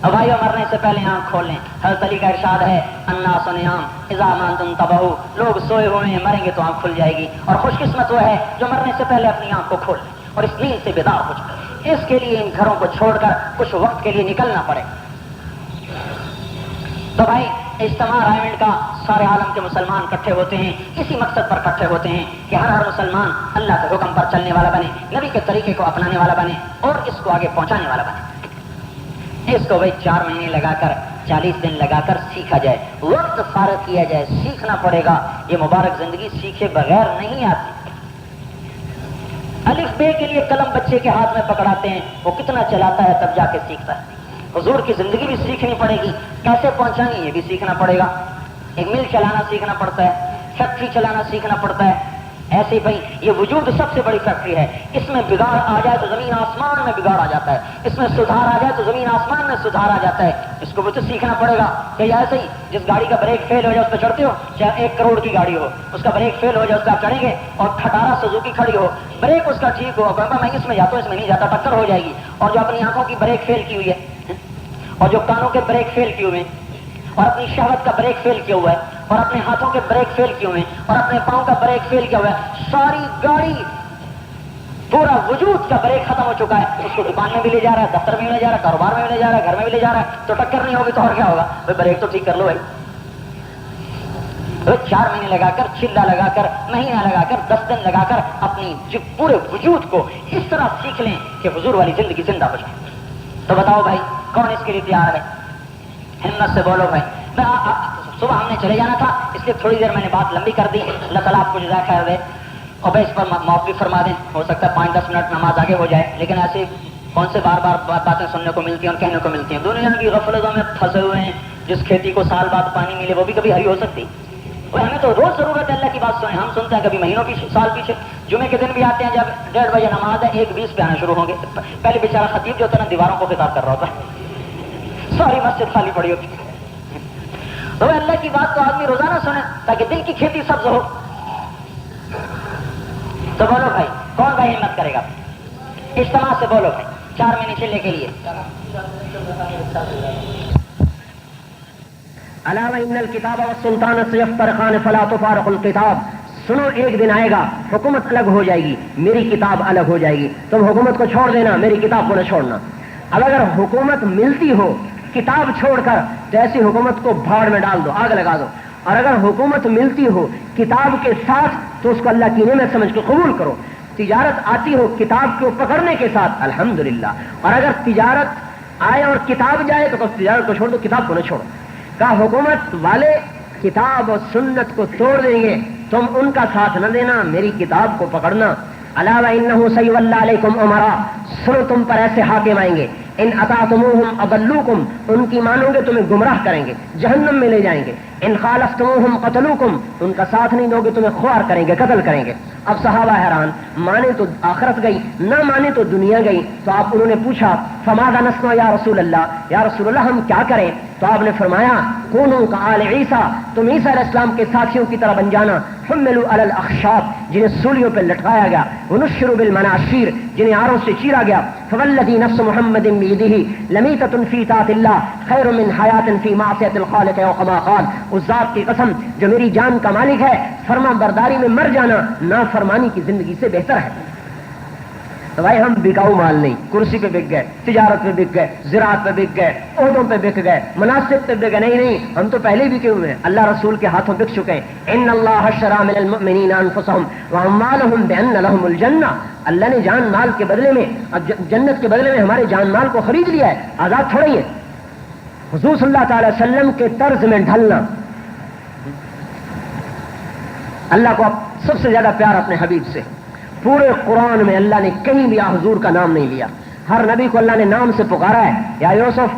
اور بھائیو مرنے سے پہلے آنکھ کھول لیں. حضرت علی کا ارشاد ہے الناس نیام اذا ما انتم تبہو، لوگ سوئے ہوئے ہیں، مریں گے تو آنکھ کھل جائے گی. اور خوش قسمت وہ ہے جو مرنے سے پہلے اپنی آنکھ کو کھول لے اور اس نیند سے بیدار ہو جائے. اس کے لیے ان گھروں کو چھوڑ کر کچھ وقت کے لیے نکلنا پڑے. تو بھائی اجتماع رائمنڈ کا سارے عالم کے مسلمان اکٹھے ہوتے ہیں، اسی مقصد پر اکٹھے ہوتے ہیں کہ ہر مسلمان اللہ کے حکم پر چلنے والا بنے، نبی کے طریقے کو اپنانے والا بنے اور اس کو آگے پہنچانے والا بنے. اس کو بھائی 4 مہینے لگا کر 40 دن لگا کر سیکھا جائے، وقت فارغ کیا جائے، سیکھنا پڑے گا. یہ مبارک زندگی سیکھے بغیر نہیں آتی. الف بے کے لیے قلم بچے کے ہاتھ میں پکڑاتے ہیں، وہ کتنا چلاتا ہے تب جا کے سیکھتا ہے. حضور کی زندگی بھی سیکھنی پڑے گی، کیسے پہنچانی یہ بھی سیکھنا پڑے گا. ایک مل چلانا سیکھنا پڑتا ہے، فیکٹری چلانا سیکھنا پڑتا ہے. ایسے بھائی یہ وجود سب سے بڑی فیکٹری ہے، اس میں بگاڑ آ جائے تو زمین آسمان میں بگاڑ آ جاتا ہے، اس میں سدھار آ جائے تو زمین آسمان میں سدھار آ جاتا ہے. اس کو بھی تو سیکھنا پڑے گا. کہ ایسے ہی جس گاڑی کا بریک فیل ہو جائے اس پہ چڑھتے ہو، چاہے 1 کروڑ کی گاڑی ہو، اس کا بریک فیل ہو جائے اس پہ آپ چڑھیں گے. اور کھٹارا سزوکی کھڑی ہو، بریک اس کا ٹھیک ہو، میں اس میں جاتا ہوں اس میں نہیں جاتا، ٹکر ہو جائے گی. اور جو اپنی آنکھوں کی بریک فیل کی ہوئی ہے، اور جو کانوں کے بریک فیل کیے ہوئے ہیں، اور اپنی شہوت کا بریک فیل کیا ہوا ہے، اور اپنے ہاتھوں کے بریک فیل کیے ہوئے ہیں، اور اپنے پاؤں کا بریک فیل کیا ہوا ہے، ساری گاڑی پورا وجود کا بریک ختم ہو چکا ہے. اس کو دکان میں بھی لے جا رہا ہے، دفتر میں بھی لے جا رہا ہے، کاروبار میں بھی لے جا رہا ہے، گھر میں بھی لے جا رہا ہے، تو ٹکر نہیں ہوگی تو اور کیا ہوگا؟ بھائی بریک تو ٹھیک کر لو بھائی. 4 مہینے لگا کر، چلا لگا کر، مہینہ لگا کر، 10 دن لگا کر اپنی پورے وجود کو اس طرح سیکھ لیں کہ حضور والی زندگی زندہ ہو جائے. تو بتاؤ بھائی کون اس کے لیے تیار ہے؟ ہمت سے بولو بھائی. صبح ہم نے چلے جانا تھا اس لیے تھوڑی دیر میں نے بات لمبی کر دی. اللہ تعالیٰ آپ کو جزائے خیر دے اور بھائی اس پر معافی فرما دیں. ہو سکتا ہے 5-10 منٹ نماز آگے ہو جائے، لیکن ایسی کون سے بار بار باتیں سننے کو ملتی ہیں اور کہنے کو ملتی ہیں. دنیا کی غفلتوں میں پھنسے ہوئے ہیں. جس کھیتی کو سال بعد پانی ملے وہ بھی کبھی ہری ہو سکتی. اور ہمیں تو روز ضرورت ہے اللہ کی بات سنیں. ہم سنتے ہیں کبھی مہینوں پیچھے، سال پیچھے. جمعے کے دن بھی آتے ہیں جب 1:30 بجے نماز ہے، 1:20 پہ آنا شروع ہوں گے. پہلے بیچارہ خطیب جو ہوتا ہے نا دیواروں کو خطاب کر رہا ہوتا ہے، ساری مسجد خالی پڑی ہوتی ہے. تو اللہ کی بات تو آدمی روزانہ سنے تاکہ دل کی کھیتی سبز ہو. تو بولو بھائی کون بھائی ہمت کرے گا؟ اجتماع سے بولو بھائی 4 مہینے چلنے کے لیے. الا وان الکتاب والسلطان سیفترقان فلا تفارقوا الکتاب. سنو ایک دن آئے گا حکومت الگ ہو جائے گی، میری کتاب الگ ہو جائے گی. تم حکومت کو چھوڑ دینا، میری کتاب کو نہ چھوڑنا. اب اگر حکومت ملتی ہو کتاب چھوڑ کر تو ایسی حکومت کو بھاڑ میں ڈال دو، آگ لگا دو. اور اگر حکومت ملتی ہو کتاب کے ساتھ تو اس کو اللہ کی نعمت سمجھ کے قبول کرو. تجارت آتی ہو کتاب کو پکڑنے کے ساتھ الحمدللہ. اور اگر تجارت آئے اور کتاب جائے تو تجارت کو چھوڑ دو، کتاب کو نہ چھوڑو. کہا حکومت والے کتاب اور سنت کو توڑ دیں گے، تم ان کا ساتھ نہ دینا، میری کتاب کو پکڑنا. الا وانہ سیولی علیکم امرا. سنو تم پر ایسے حاکم آئیں گے، ان اطعتموہم اضلوکم. ان کی مانو گے تمہیں گمراہ کریں گے، جہنم میں لے جائیں گے. ان خالفتموہم قتلوکم. ان کا ساتھ نہیں دو گے تمہیں خوار کریں گے، قتل کریں گے. اب صحابہ حیران، مانے تو آخرت گئی، نہ مانے تو دنیا گئی. تو آپ انہوں نے پوچھا فماذا نصنع یا رسول اللہ، یا رسول اللہ ہم کیا کریں؟ تو آپ نے فرمایا کونوا کآل عیسیٰ. تم عیسیٰ علیہ السلام کے ساتھیوں کی طرح بن جانا. حملوا علی الاخشاب. جنہیں سولیوں پہ لٹکایا گیا. ونشروا بالمناشیر. جنہیں آروں سے چیرا گیا. فوالذی نفس محمد بیدہ لمیتۃ فی طاعۃ اللہ خیر من حیاۃ فی معصیۃ الخالق او کما قال. اس ذات کی قسم جو میری جان کا مالک ہے، فرما برداری میں مر جانا نافرمانی کی زندگی سے بہتر ہے. تو بھائی ہم بکاؤ مال نہیں، کرسی پہ بک گئے، تجارت پہ بک گئے، زراعت پہ بک گئے، عہدوں پہ بک گئے، مناصب پہ بک گئے. نہیں، ہم تو پہلے بکے ہوئے ہیں، اللہ رسول کے ہاتھوں بک چکے ہیں. ان اللہ اشتری من المؤمنین انفسهم واموالهم بان لهم الجنہ. اللہ نے جان مال کے بدلے میں، اب جنت کے بدلے میں ہمارے جان مال کو خرید لیا ہے، آزاد چھوڑیں گے. حضور صلی اللہ تعالی وسلم کے طرز میں ڈھلنا. اللہ کو سب سے زیادہ پیار اپنے حبیب سے. پورے قرآن میں اللہ نے کہیں بھی حضور کا نام نہیں لیا. ہر نبی کو اللہ نے نام سے پکارا ہے، یا یوسف،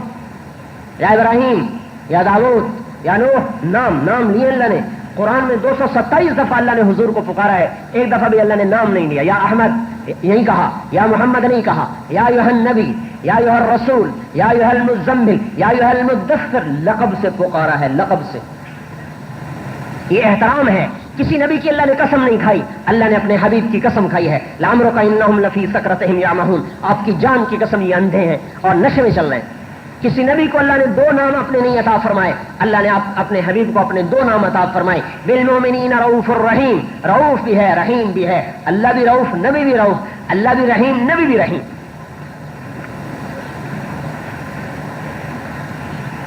یا ابراہیم، یا داؤد، یا نوح. نام لیے اللہ نے. قرآن میں 227 دفعہ اللہ نے حضور کو پکارا ہے، ایک دفعہ بھی اللہ نے نام نہیں لیا. یا احمد یہی کہا، یا محمد نہیں کہا. یا ایھا النبی، یا ایھا الرسول، یا ایھا المزمل، یا ایھا المدثر. لقب سے پکارا ہے، لقب سے. یہ احترام ہے. کسی نبی کی اللہ نے قسم نہیں کھائی، اللہ نے اپنے حبیب کی قسم کھائی ہے. لعمرک انہم لفی سکرتہم یعمہون. آپ کی جان کی قسم یہ اندھے ہیں اور نشے میں چل رہے ہیں. کسی نبی کو اللہ نے دو نام اپنے نہیں عطا فرمائے، اللہ نے اپنے حبیب کو اپنے دو نام عطا فرمائے، بالمؤمنین رؤوف الرحیم، رؤوف بھی ہے رحیم بھی ہے، اللہ بھی رؤوف نبی بھی رؤوف، اللہ بھی رحیم نبی بھی رحیم۔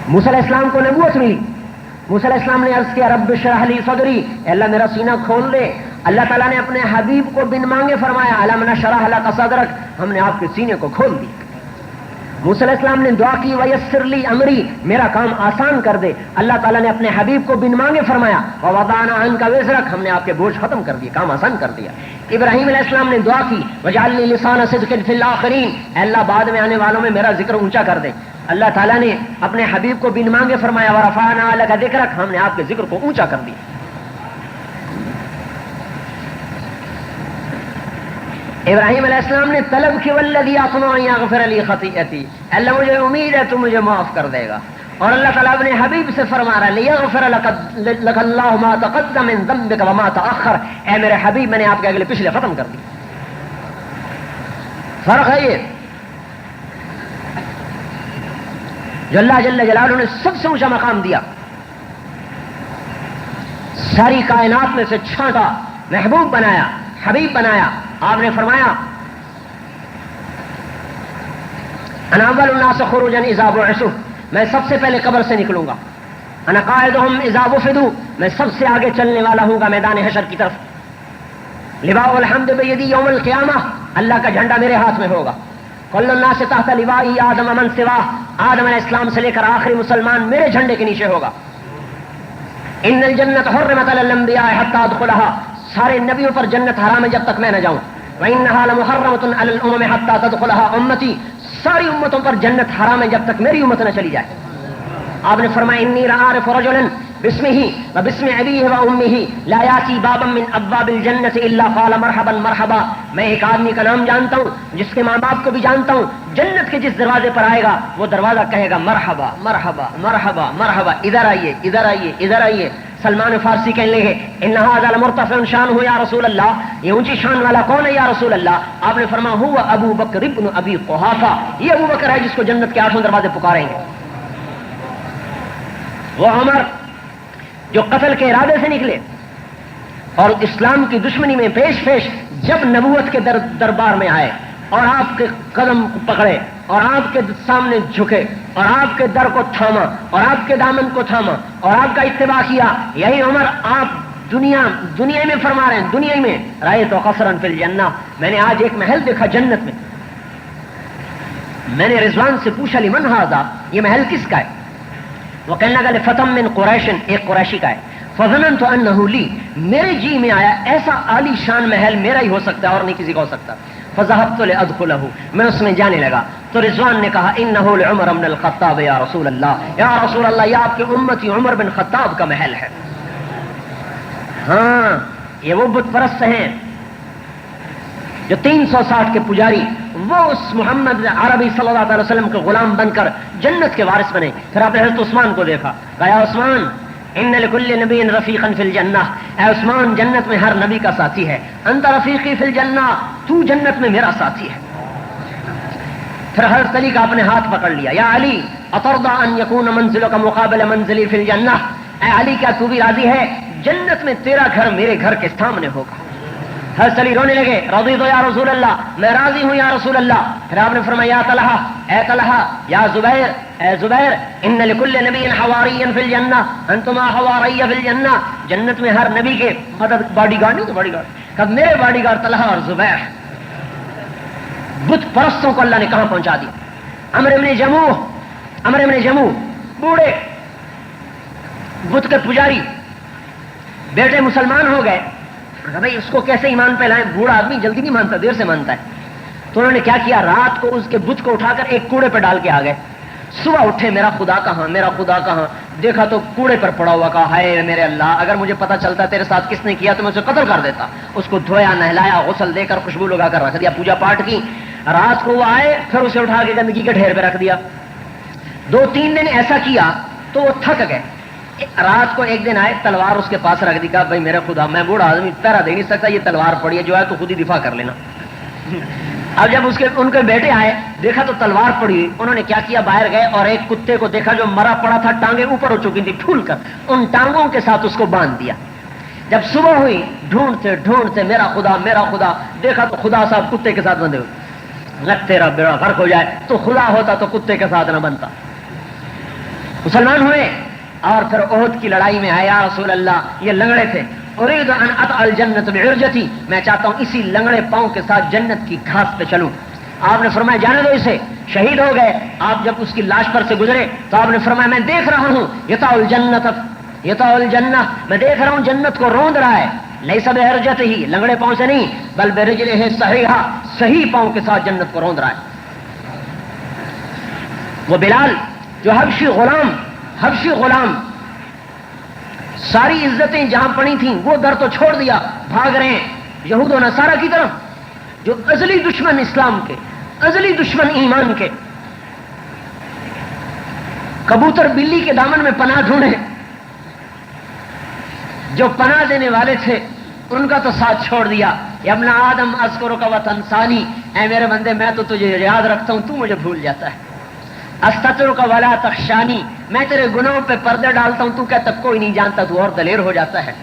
موسیٰ علیہ السلام کو نبوت ملی، موسیٰ علیہ السلام نے عرض کیا رب اشرح لی صدری، اے اللہ میرا سینہ کھول دے۔ اللہ تعالیٰ نے اپنے حبیب کو بن مانگے فرمایا الم نشرح لک صدرک، ہم نے آپ کے سینے کو کھول دی۔ موسیٰ علیہ السلام نے دعا کی ویسر لی امری، میرا کام آسان کر دے۔ اللہ تعالیٰ نے اپنے حبیب کو بن مانگے فرمایا ووضعنا عنک وزرک، ہم نے آپ کے بوجھ ختم کر دیے، کام آسان کر دیا۔ ابراہیم علیہ السلام نے دعا کی وجعل لی لسان صدق فی الاخرین، اے اللہ بعد میں آنے والوں میں میرا ذکر اونچا کر دے۔ اللہ تعالیٰ نے اپنے حبیب کو بن مانگے فرمایا ورفعنا لک ذکرک، ہم نے آپ کے ذکر کو اونچا کر دیا۔ ابراہیم علیہ السلام نے طلب کی والذی اطمع ان یغفر لی خطیئتی، اللہ مجھے امید ہے تو مجھے معاف کر دے گا۔ اور اللہ تعالیٰ اپنے حبیب سے فرما رہا ہے لیغفر لک اللہ ما تقدم من ذنبک وما تأخر، اے میرے حبیب میں نے آپ کے اگلے پچھلے ختم کر دی۔ فرق ہے یہ جو اللہ جل جلالہ نے سب سے اونچا مقام دیا، ساری کائنات میں سے چھانٹا، محبوب بنایا، حبیب بنایا۔ آپ نے فرمایا انا اول الناس خروجا اذا بعثوا، میں سب سے پہلے قبر سے نکلوں گا۔ انا قائدهم اذا وفدوا، میں سب سے آگے چلنے والا ہوں گا میدان حشر کی طرف۔ لواء الحمد بیدی یوم القیامہ، اللہ کا جھنڈا میرے ہاتھ میں ہوگا۔ کل الناس تحت لوائی آدم من سواہ، آدم علیہ السلام سے لے کر آخری مسلمان میرے جھنڈے کے نیچے ہوگا۔ ان الجنت حرمت علی الانبیاء حتی ادخلها، سارے نبیوں پر جنت حرام ہے جب تک میں نہ جاؤں۔ وَإِنَّهَا لَمُحَرَّمَةٌ عَلَى الْأُمَمِ حَتَّى تَدْخُلَهَا أُمَّتِي، ساری امتوں پر جنت حرام ہے جب تک میری امت نہ چلی جائے۔ آپ نے فرمایا انی لأعرف رجلا باسمه وباسم أبيه وأمه لا يأتي بابا من أبواب الجنة إلا قال مرحبا مرحبا، میں ایک آدمی کا نام جانتا ہوں جس کے ماں باپ کو بھی جانتا ہوں، جنت کے جس دروازے پر آئے گا وہ دروازہ کہے گا مرحبا مرحبا مرحبا مرحبا، ادھر آئیے ادھر آئیے ادھر آئیے۔ سلمان فارسی کہنے لگے ان هذا لمرتفع شانه یا رسول اللہ، یہ اونچی شان والا کون ہے یا رسول اللہ؟ آپ نے فرمایا هو ابو بکر ابن ابی قحافہ، یہ ابو بکر ہے جس کو جنت کے 8 دروازے پکاریں گے۔ وہ عمر جو قتل کے ارادے سے نکلے اور اسلام کی دشمنی میں پیش پیش جب نبوت کے دربار میں آئے اور آپ کے قدم پکڑے اور آپ کے سامنے جھکے اور آپ کے در کو تھاما اور آپ کے دامن کو تھاما اور آپ کا اتباع کیا، یہی عمر آپ دنیا میں فرما رہے ہیں، دنیا میں رأیت قصرا فی الجنہ، میں نے آج ایک محل دیکھا جنت میں۔ میں نے رضوان سے پوچھا لمن ھذا، یہ محل کس کا ہے؟ وہ کہنے لگا لفتم من قریش، ایک قریشی کا ہے۔ فظننت انہ لی، میرے جی میں آیا ایسا عالی شان محل میرا ہی ہو سکتا ہے اور نہیں کسی کا ہو سکتا۔ فذهبت لادخلہ، میں اس میں جانے لگا تو رضوان نے کہا انہ لعمر بن الخطاب یا رسول اللہ، یا رسول اللہ یہ آپ کے امتی عمر بن خطاب کا محل ہے۔ ہاں یہ وہ بت پرست ہیں جو 360 کے پجاری، وہ اس محمد عربی صلی اللہ علیہ وسلم کے غلام بن کر جنت کے وارث بنے۔ پھر آپ نے حضرت عثمان کو دیکھا، کہا عثمان ان لکل نبی رفیقا فی الجنہ، اے عثمان جنت میں ہر نبی کا ساتھی ہے، انت رفیقی فی الجنہ، تو جنت میں میرا ساتھی ہے۔ پھر حضرت علی کا اپنے ہاتھ پکڑ لیا، یا علی اترضى ان یکون منزلک مقابل منزلی فی الجنہ، اے علی کیا تو بھی راضی ہے جنت میں تیرا گھر میرے گھر کے سامنے ہوگا؟ حضرت علی رونے لگے، رضیت یا رسول اللہ، میں راضی ہوں یا رسول اللہ۔ پھر آپ نے فرمایا یا طلحہ، اے طلحہ، یا زبیر، اے زبیر، ان لکل نبی حواری فی الجنہ انتما حواری فی الجنہ، جنت میں ہر نبی کے مدد باڈی گارڈ نہیں تو باڈی گارڈ، کب میرے باڈی گارڈ طلحہ اور زبیر۔ بت پرستوں کو اللہ نے کہاں پہنچا دیا۔ عمرو بن جموح بوڑھے بت کے پجاری، بیٹے مسلمان ہو گئے، بھائی اس کو کیسے ایمان پہ لائیں، بوڑھا آدمی جلدی نہیں مانتا، دیر سے مانتا ہے۔ تو انہوں نے کیا کیا، رات کو اس کے بت کو اٹھا کر ایک کوڑے پہ ڈال کے آ گئے۔ صبح اٹھے، میرا خدا کہاں، میرا خدا کہاں، دیکھا تو کوڑے پر پڑا ہوا، کہا ہائے میرے اللہ، اگر مجھے پتا چلتا تیرے ساتھ کس نے کیا تو میں اسے قتل کر دیتا۔ اس کو دھویا، نہلایا، غسل دے کر خوشبو لگا کر رکھ دیا، پوجا پاٹ کی۔ رات کو وہ آئے، پھر اسے اٹھا کے گندگی کے ڈھیر پہ رکھ دیا۔ 2-3 دن ایسا کیا تو وہ تھک گئے۔ رات کو ایک دن آئے، تلوار اس کے پاس رکھ دی، کہا بھائی میرے خدا، میں بوڑھا آدمی پہرا دے نہیں سکتا، یہ تلوار پڑی ہے، جو ہے تو خود ہی دفاع کر لینا۔ اب جب ان کے بیٹے آئے دیکھا تو تلوار پڑی، انہوں نے کیا کیا، باہر گئے اور ایک کتے کو دیکھا جو مرا پڑا تھا، ٹانگیں اوپر ہو چکی تھی پھول کر، ان ٹانگوں کے ساتھ اس کو باندھ دیا۔ جب صبح ہوئی ڈھونڈتے ڈھونڈتے میرا خدا دیکھا تو خدا صاحب کتے کے ساتھ بندھے ہوئے۔ تیرا بیڑا غرق ہو جائے، تو خدا ہوتا تو کتے کے ساتھ نہ بنتا۔ مسلمان ہوئے اور پھر احد کی لڑائی میں آیا رسول اللہ، یہ لنگڑے تھے، اريد ان اطأ الجنت بعرجتي، میں چاہتا ہوں اسی لنگڑے پاؤں کے ساتھ جنت کی گھاس پہ چلوں۔ آپ نے فرمایا جانے دو اسے، شہید ہو گئے۔ آپ جب اس کی لاش پر سے گزرے تو آپ نے فرمایا میں دیکھ رہا ہوں یطأ الجنہ، میں دیکھ رہا ہوں جنت کو روند رہا ہے، لیس بعرجتہ، لنگڑے پاؤں سے نہیں، بل برجلہ صحیحہ، صحیح پاؤں کے ساتھ جنت کو روند رہا ہے۔ وہ بلال جو حبشی غلام ساری عزتیں جہاں پڑی تھیں وہ در تو چھوڑ دیا، بھاگ رہے ہیں یہود و نصارہ کی طرف، جو ازلی دشمن اسلام کے، ازلی دشمن ایمان کے، کبوتر بلی کے دامن میں پناہ ڈھونڈے، جو پناہ دینے والے تھے ان کا تو ساتھ چھوڑ دیا۔ یا ابن آدم اذکرک وتنسانی، اے میرے بندے میں تو تجھے یاد رکھتا ہوں، تو مجھے بھول جاتا ہے۔ استترک ولا تخشانی، میں تیرے گناہوں پہ پردے ڈالتا ہوں، تو کہتا کوئی نہیں جانتا، تو اور دلیر ہو جاتا ہے۔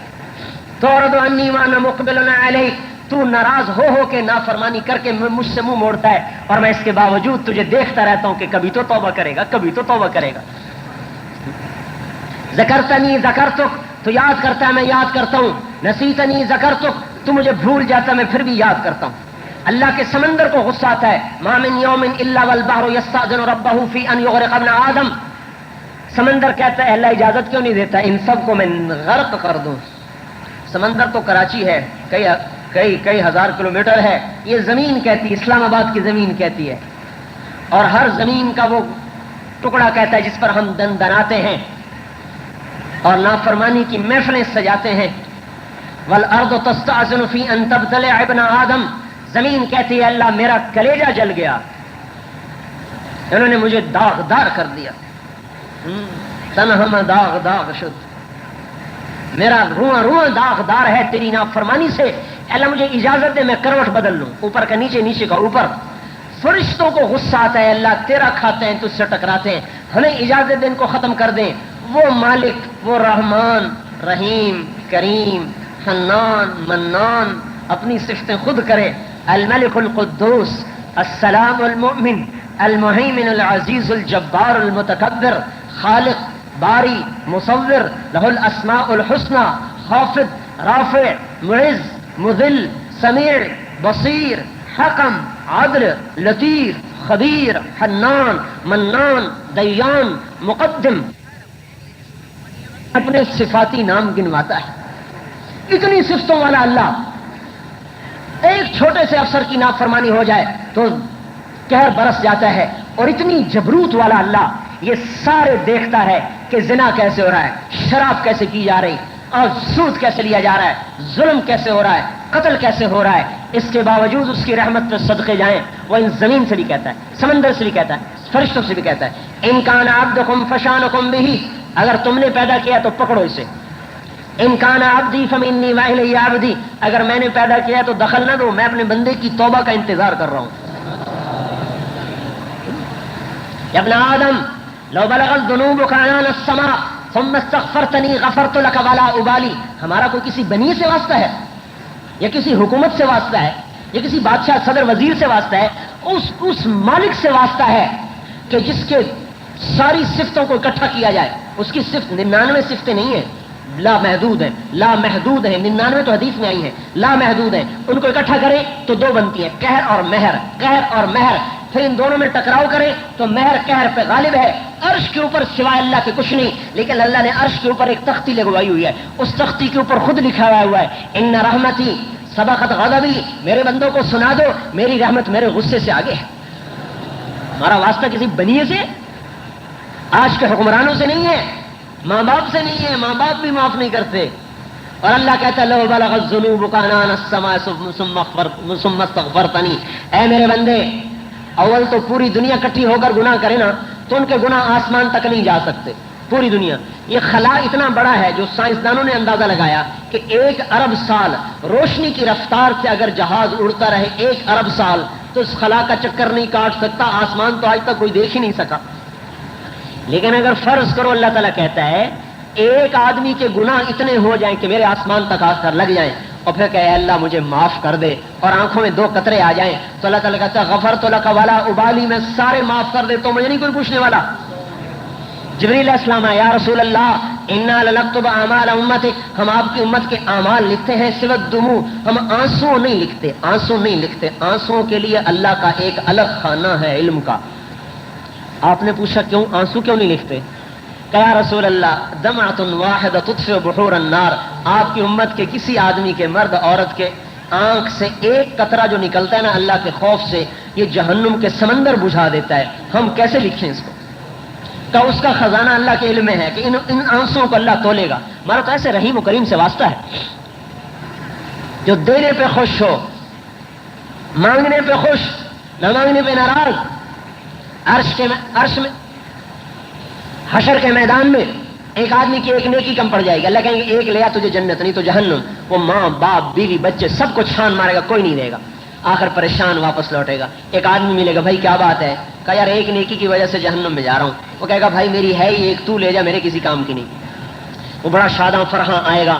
تعرض عنی وانا مقبل علیک، تو ناراض ہو کے نافرمانی کر کے مجھ سے منہ موڑتا ہے، اور میں اس کے باوجود تجھے دیکھتا رہتا ہوں کہ کبھی تو توبہ کرے گا، کبھی تو توبہ کرے گا۔ ذکرتنی ذکرتک، تو یاد کرتا ہے میں یاد کرتا ہوں، نسیتنی ذکرتک، تو مجھے بھول جاتا ہے میں پھر بھی یاد کرتا ہوں۔ اللہ کے سمندر کو غصہ آتا ہے، ما من یوم الا والبحر یستأذن ربہ فی ان یغرق ابن آدم، سمندر کہتا ہے اللہ اجازت کیوں نہیں دیتا ان سب کو میں غرق کر دوں۔ سمندر تو کراچی ہے، کئی ہزار کلومیٹر ہے، یہ زمین کہتی ہے، اسلام آباد کی زمین کہتی ہے، اور ہر زمین کا وہ ٹکڑا کہتا ہے جس پر ہم دناتے ہیں اور نافرمانی کی محفلیں سجاتے ہیں۔ والارض تستأذن فی ان تبتلع ابن آدم، زمین کہتی ہے اللہ میرا کلیجہ جل گیا، انہوں نے مجھے داغدار کر دیا، تنہم داغ شد، میرا رواں داغدار ہے تیری نافرمانی سے، اللہ مجھے اجازت دے میں کروٹ بدل لوں، اوپر کا نیچے، نیچے کا اوپر۔ فرشتوں کو غصہ آتا ہے اللہ تیرا کھاتے ہیں تجھ سے ٹکراتے ہیں، ہمیں اجازت دے ان کو ختم کر دیں۔ وہ مالک، وہ رحمان، رحیم، کریم، حنان، منان اپنی صفتیں خود کرے، الملک القدوس، السلام المؤمن، المہیمن العزیز الجبار المتکبر، خالق، باری، مصور، لہ الاسماء الحسنى، خافض، رافع، معز، مذل، سمیع، بصیر، حکم، عدل، لطیف، خبیر، حنان، منان، دیان، مقدم، اپنے صفاتی نام گنواتا ہے۔ اتنی صفتوں والا اللہ، ایک چھوٹے سے افسر کی نافرمانی ہو جائے تو قہر برس جاتا ہے، اور اتنی جبروت والا اللہ یہ سارے دیکھتا ہے کہ زنا کیسے ہو رہا ہے، شراب کیسے کی جا رہی، اور سود کیسے لیا جا رہا ہے، ظلم کیسے ہو رہا ہے، قتل کیسے ہو رہا ہے، اس کے باوجود اس کی رحمت پہ صدقے جائیں۔ وہ ان زمین سے بھی کہتا ہے، سمندر سے بھی کہتا ہے، فرشتوں سے بھی کہتا ہے، ان کان عبدکم فشانکم بہ، اگر تم نے پیدا کیا تو پکڑو اسے، ان کان عبدی فمنی والی عبدی، اگر میں نے پیدا کیا تو دخل نہ دو، میں اپنے بندے کی توبہ کا انتظار کر رہا ہوں۔ یا ابن آدم لو بلغت ذنوبک عنان السماء ثم استغفرتنی غفرت لک ولا ابالی، ہمارا کوئی کسی بنی سے واسطہ ہے یا کسی حکومت سے واسطہ ہے یا کسی بادشاہ صدر وزیر سے واسطہ ہے، اس مالک سے واسطہ ہے کہ جس کے ساری صفتوں کو اکٹھا کیا جائے، اس کی صفت 99 صفتیں نہیں ہیں، لا محدود ہیں، لا محدود ہیں، 99 تو حدیث میں آئی ہیں، لا محدود ہیں، ان کو اکٹھا کریں تو دو بنتی ہیں، قہر اور مہر، قہر اور مہر، پھر ان دونوں میں ٹکراؤ کریں تو مہر قہر پہ غالب ہے۔ عرش کے اوپر سوائے اللہ کے کچھ نہیں، لیکن اللہ نے عرش کے اوپر ایک تختی لگوائی ہوئی ہے، اس تختی کے اوپر خود لکھا ہوا ہے، ان رحمتی سبقت غضبی، میرے بندوں کو سنا دو میری رحمت میرے غصے سے آگے ہے۔ ہمارا واسطہ کسی بنیے سے، آج کے حکمرانوں سے نہیں ہے، ماں باپ سے نہیں ہے، ماں باپ بھی معاف نہیں کرتے، اور اللہ کہتا ہے لو بلغت ذنوبک عنان السماء ثم استغفرتنی، اے میرے بندے، اول تو پوری دنیا کٹھی ہو کر گناہ کرے نا تو ان کے گناہ آسمان تک نہیں جا سکتے، پوری دنیا۔ یہ خلا اتنا بڑا ہے جو سائنسدانوں نے اندازہ لگایا کہ 1 ارب سال روشنی کی رفتار سے اگر جہاز اڑتا رہے 1 ارب سال تو اس خلا کا چکر نہیں کاٹ سکتا، آسمان تو آج تک کوئی دیکھ ہی نہیں سکا۔ لیکن اگر فرض کرو اللہ تعالیٰ کہتا ہے ایک آدمی کے گناہ اتنے ہو جائیں کہ میرے آسمان تک آ کر لگ جائیں اور پھر کہ اللہ مجھے معاف کر دے اور آنکھوں میں 2 قطرے آ جائیں، تو اللہ تعالیٰ کہتا ہے غفرت لک ولا ابالی، میں سارے معاف کر دیتا ہوں، مجھے نہیں کوئی پوچھنے والا۔ جبریل علیہ السلام ہے، یا رسول اللہ انا لنکتب اعمال امتک، ہم آپ کی امت کے اعمال لکھتے ہیں، سوت دموع، ہم آنسو نہیں لکھتے، آنسو نہیں لکھتے، آنسو کے لیے اللہ کا ایک الگ خانہ ہے علم کا۔ آپ نے پوچھا کیوں آنسو کیوں نہیں لکھتے؟ کہ یا رسول اللہ دمعۃ واحدۃ تطفئ بحور النار، آپ کی امت کے کسی آدمی کے، مرد عورت کے آنکھ سے ایک قطرہ جو نکلتا ہے نا اللہ کے خوف سے، یہ جہنم کے سمندر بجھا دیتا ہے، ہم کیسے لکھیں اس کو؟ کہ اس کا خزانہ اللہ کے علم میں ہے کہ ان آنسوؤں کو اللہ تولے گا۔ ہمارا تو ایسے رحیم و کریم سے واسطہ ہے جو دینے پہ خوش ہو، مانگنے پہ خوش، نہ مانگنے پہ ناراض۔ عرش میں حشر کے میدان میں ایک آدمی کی ایک نیکی کم پڑ جائے گی، اللہ کہیں گے ایک لیا تجھے جنت، نہیں تو جہنم۔ وہ ماں باپ بیوی بچے سب کو چھان مارے گا، کوئی نہیں دے گا، آخر پریشان واپس لوٹے گا۔ ایک آدمی ملے گا، بھائی کیا بات ہے؟ کہا یار ایک نیکی کی وجہ سے جہنم میں جا رہا ہوں۔ وہ کہے گا بھائی میری ہے ہی ایک، تو لے جا، میرے کسی کام کی نہیں۔ وہ بڑا شاداں فرحاں آئے گا،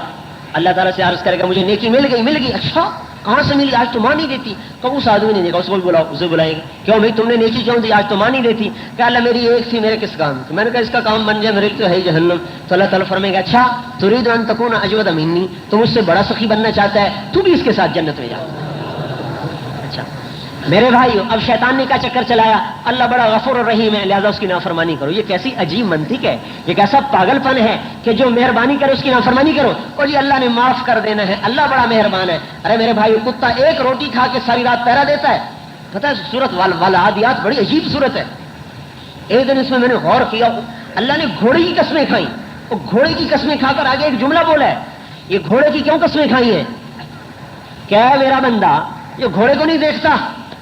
اللہ تعالیٰ سے عرض کرے گا مجھے نیکی مل گئی۔ اچھا کہاں سے ملی؟ آج تو ماں نہیں دیتی۔ کہ اس آدمی نے دیکھا، اس کو بلاؤ، اسے بلائیں گے، کیوں بھائی تم نے نیکی کیوں دی؟ آج تو ماں نہیں دیتی۔ کہ اللہ میری ایک تھی، میرے کس کام کی؟ میں نے کہا اس کا کام بن جائے، میرے تو ہے ہی جہنم۔ تو اللہ تعالیٰ فرمائے گا اچھا تريد ان تكون اجود مني، تم اس سے بڑا سخی بننا چاہتا ہے، تو بھی اس کے ساتھ جنت میں جا۔ اچھا میرے بھائیو، اب شیطان نے کیا چکر چلایا؟ اللہ بڑا غفور اور رحیم ہے لہذا اس کی نافرمانی کرو۔ یہ کیسی عجیب منطق ہے، یہ کیسا پاگل پن ہے کہ جو مہربانی کرے اس کی نافرمانی کرو، اور جی اللہ نے معاف کر دینا ہے، اللہ بڑا مہربان ہے۔ ارے میرے بھائیو، کتا ایک روٹی کھا کے ساری رات پہرا دیتا ہے۔ پتہ ہے سورت والعادیات بڑی عجیب سورت ہے۔ ایک دن اس میں نے غور کیا، اللہ نے گھوڑے کی قسمیں کھائیں، اور گھوڑے کی قسمیں کھا کر آگے ایک جملہ بولا ہے، یہ گھوڑے کی کیوں قسمیں کھائی ہیں؟ کیا ہے میرا بندہ یہ گھوڑے کو نہیں دیکھتا؟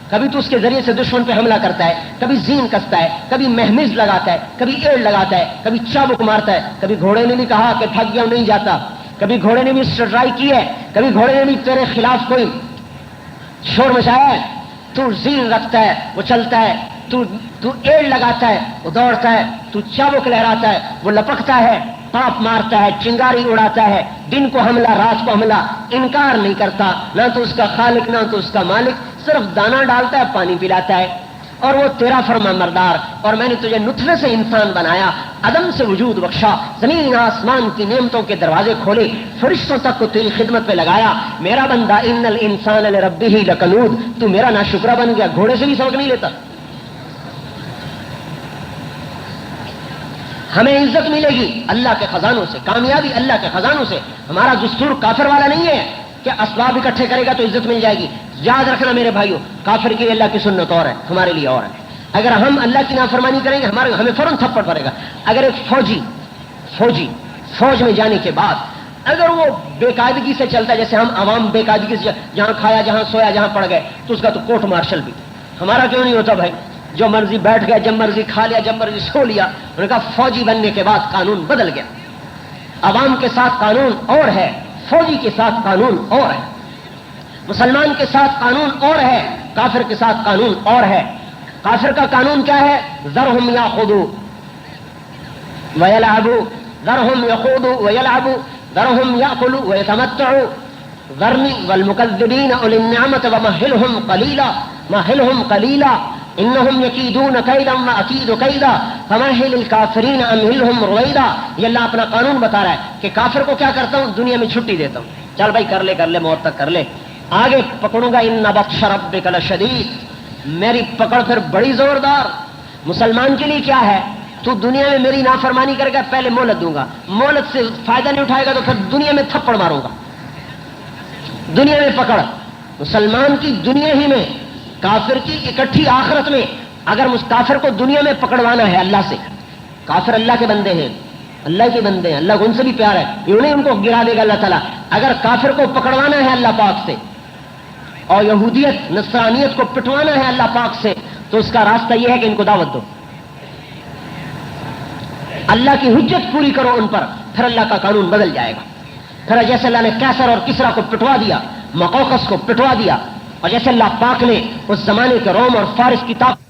کبھی تو اس کے ذریعے سے دشمن پہ حملہ کرتا ہے، کبھی زین کستا ہے، کبھی مہمز لگاتا ہے، کبھی ایڑ لگاتا ہے، کبھی چابک مارتا ہے۔ کبھی گھوڑے نے بھی کہا کہ تھک گیا نہیں جاتا، کبھی گھوڑے نے بھی اسٹرائک کی ہے، کبھی گھوڑے نے بھی تیرے خلاف کوئی شور مچایا ہے۔ تو زین رکھتا ہے وہ چلتا ہے، تو ایڑ لگاتا ہے وہ دوڑتا ہے، تو چابک لہراتا ہے وہ لپکتا ہے، پاپ مارتا ہے، چنگاری اڑاتا ہے، دن کو حملہ رات کو حملہ، انکار نہیں کرتا، نہ تو اس کا خالق نہ تو اس کا مالک، صرف دانا ڈالتا ہے، پانی پلاتا ہے، اور وہ تیرا فرما مردار۔ اور میں نے تجھے نطفے سے انسان بنایا، عدم سے وجود بخشا، زمین آسمان کی نعمتوں کے دروازے کھولے، فرشتوں تک کو تیری خدمت پہ لگایا۔ میرا بندہ ان الانسان لربہ لکنود، تو میرا ناشکرا بن گیا، گھوڑے سے بھی سبق نہیں لیتا۔ ہمیں عزت ملے گی اللہ کے خزانوں سے، کامیابی اللہ کے خزانوں سے۔ ہمارا دستور کافر والا نہیں ہے کہ اسباب اکٹھے کرے گا تو عزت مل جائے گی۔ یاد رکھنا میرے بھائیو، کافر کے لیے اللہ کی سنت اور ہے، ہمارے لیے اور ہے۔ اگر ہم اللہ کی نافرمانی کریں گے ہمیں فوراً تھپڑ پڑے گا۔ اگر ایک فوجی فوج میں جانے کے بعد اگر وہ بے قاعدگی سے چلتا ہے، جیسے ہم عوام بے قاعدگی سے جہاں کھایا جہاں سویا جہاں پڑ گئے، تو اس کا تو کورٹ مارشل بھی۔ ہمارا کیوں نہیں ہوتا بھائی؟ جو مرضی بیٹھ گیا، جب مرضی کھا لیا، جب مرضی سو لیا۔ انہوں نے کہا فوجی بننے کے بعد قانون بدل گیا، عوام کے ساتھ قانون اور ہے، فوجی کے ساتھ قانون اور ہے، مسلمان کے ساتھ قانون اور ہے، کافر کے ساتھ قانون اور ہے۔ کافر کا قانون کیا ہے؟ ذرہم یاخذوا ویلعبوا، ذرہم یخوضوا ویلعبوا، ذرہم یاکلوا ویتمتعوا، ذرنی والمکذبین اولی النعمۃ ومہلہم قلیلا، مہلہم قلیلا انہم یکیدون کیدا واکید کیدا فمہل الکافرین امہلہم رویدا۔ یہ اللہ اپنا قانون بتا رہا ہے کہ کافر کو کیا کرتا ہوں؟ دنیا میں چھٹی دیتا ہوں، چل بھائی کر لے موت تک کر لے، آگے پکڑوں گا، ان بطش ربک لشدید، میری پکڑ پھر بڑی زوردار۔ مسلمان کے لیے کیا ہے؟ تو دنیا میں میری نافرمانی کرے گا، پہلے مہلت دوں گا، مہلت سے فائدہ نہیں اٹھائے گا تو پھر دنیا میں تھپڑ ماروں گا، دنیا میں پکڑ۔ مسلمان کی دنیا ہی میں، کافر کی اکٹھی آخرت میں۔ اگر کافر کو دنیا میں پکڑوانا ہے اللہ سے، کافر اللہ کے بندے ہیں، اللہ کے بندے ہیں، اللہ کو ان سے بھی پیار ہے، یوں نہیں ان کو گرا دے گا اللہ تعالیٰ۔ اگر کافر کو پکڑوانا ہے اللہ پاک سے، اور یہودیت نصرانیت کو پٹوانا ہے اللہ پاک سے، تو اس کا راستہ یہ ہے کہ ان کو دعوت دو، اللہ کی حجت پوری کرو ان پر، پھر اللہ کا قانون بدل جائے گا۔ پھر جیسے اللہ نے کیسر اور کسرا کو پٹوا دیا، مقوقس کو پٹوا دیا، اور جیسے اللہ پاک نے اس زمانے کے روم اور فارس کی طاقت